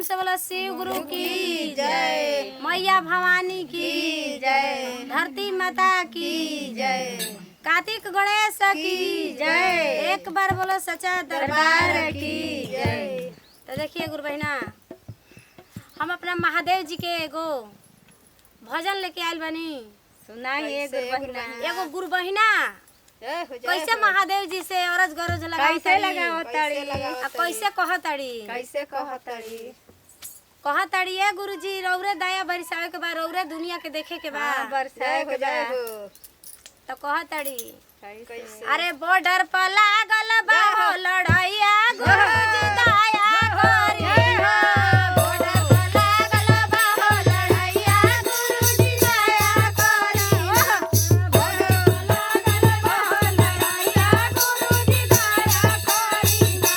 प्रेम से बोलो शिव गुरु की जय, मैया भवानी की जय, धरती माता की जय, कार्तिक गणेश की जय, एक बार बोलो सच्चा दरबार की जय। तो देखिए गुरु बहिना, हम अपना महादेव जी के एगो भजन लेके आयल बनी। सुनाइए गुरु बहिना। एगो गुरु बहिना कैसे महादेव जी से अरज गरज कैसे लगावताड़ी, कैसे कहताड़ी, कैसे कहताड़ी, कहताड़ी ए गुरुजी रौरे दया बरसावे के बाद रौरे दुनिया के देखे के बाद बरसाए के बाद तो कहताड़ी कैसे अरे बॉर्डर पर लागल बा हो लड़ैया गुरुजी दया करी हो, बॉर्डर पर लागल बा हो लड़ैया गुरुजी दया करी हो, बॉर्डर पर लागल बा हो लड़ैया गुरुजी दया करी ना,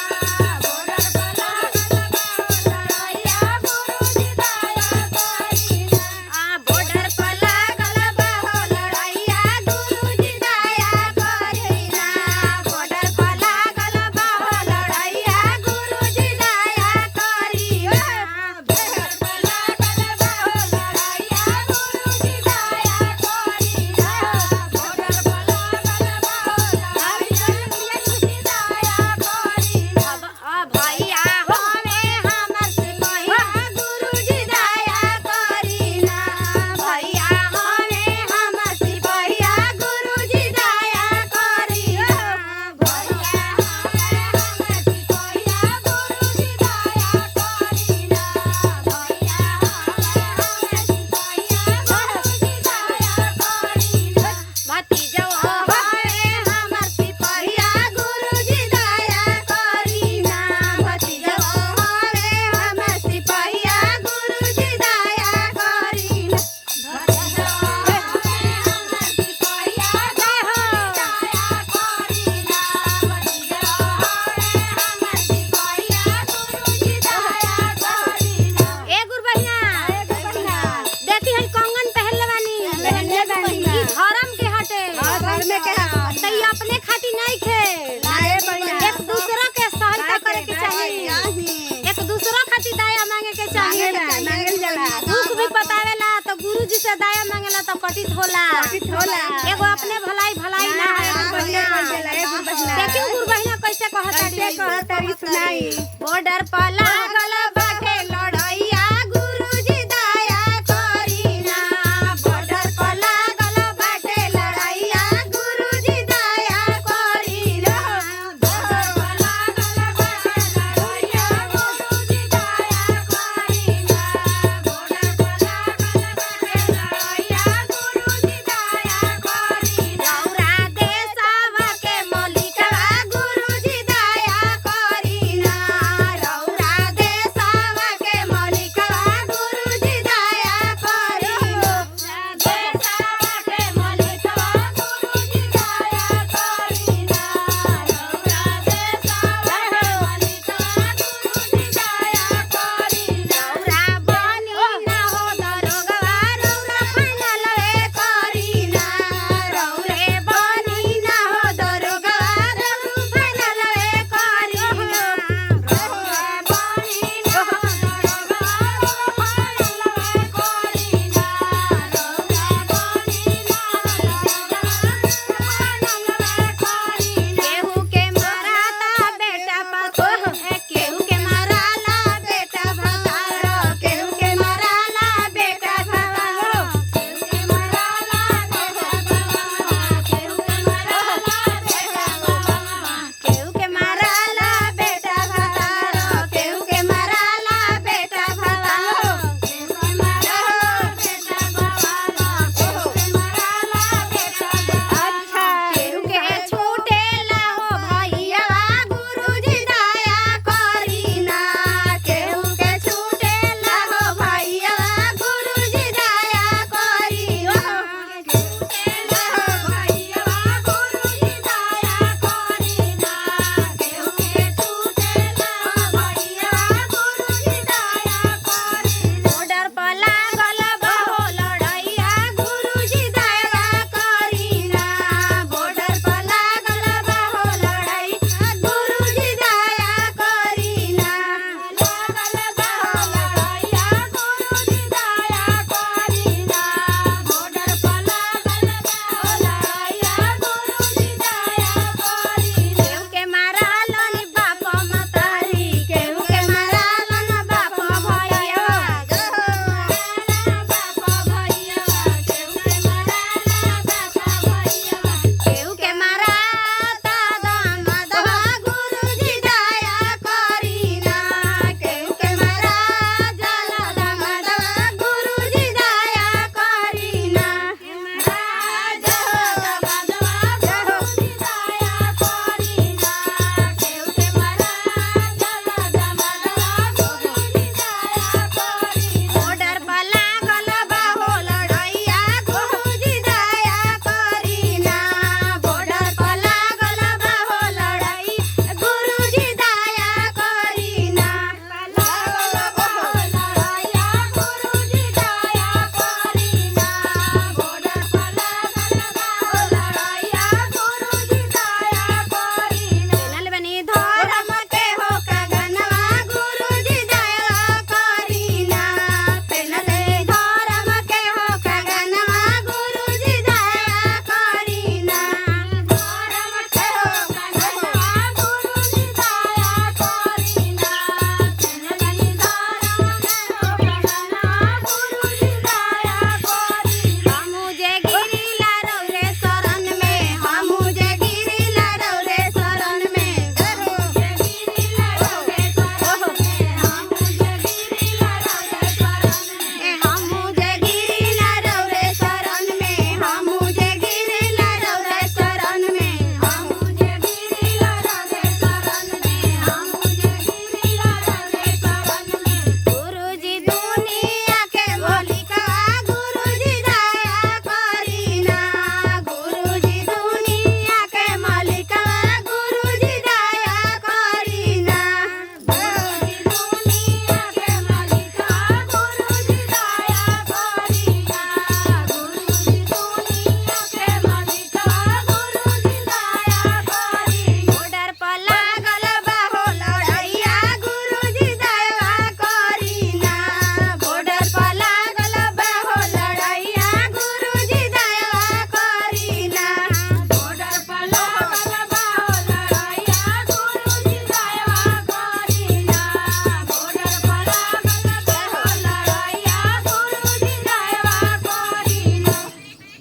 बॉर्डर पर लागल बा हो लड़ैया गुरुजी दया करी ना, आ बॉर्डर पर लागल बा हो लड़ैया गुरुजी दया करी ना, बॉर्डर पर लागल बा हो लड़ैया गुरुजी दया करी हो, बॉर्डर पर लागल बा हो लड़ैया गुरुजी दया करी ना, बॉर्डर पर लागल बा हो लड़ैया गुरुजी दया करी ना। भैया हमें हमर सिपहिया गुरुजी दया करी ना, भैया हमें हमर सिपहिया गुरुजी दया करी हो, भैया हमें हमर सिपहिया गुरुजी दया करी ना, भैया हमें हमर सिपहिया गुरुजी दया करी ना, भतीजो हमें हमर सिपहिया गुरुजी दया करी ना, भतीजो हमें हमर सिपहिया गुरुजी दया करी ना, भतीजो हमें हमर सिपहिया गुरुजी दया करी ना, भतीजो हमें हमर सिपहिया गुरुजी दया करी ना। ए गुरु बहिना देखी है कंगन पहनले बानी, ई धर्म के हटे, धर्म के हटे। तई अपने खातिर नहीं खे, एक दूसरा के सहायता करे के चाहिए, एक दूसरा खातिर दया मांगे के चाहिए, मांगल जाला। दुख भी बतावेला तो गुरु जी से दया मांगेला तो कटित होला, एगो अपने भलाई भलाई ना है गुरु बहिना। देखियो गुरु बहिना कैसे कहताड़ी सुनाई। बॉर्डर पर लागल बा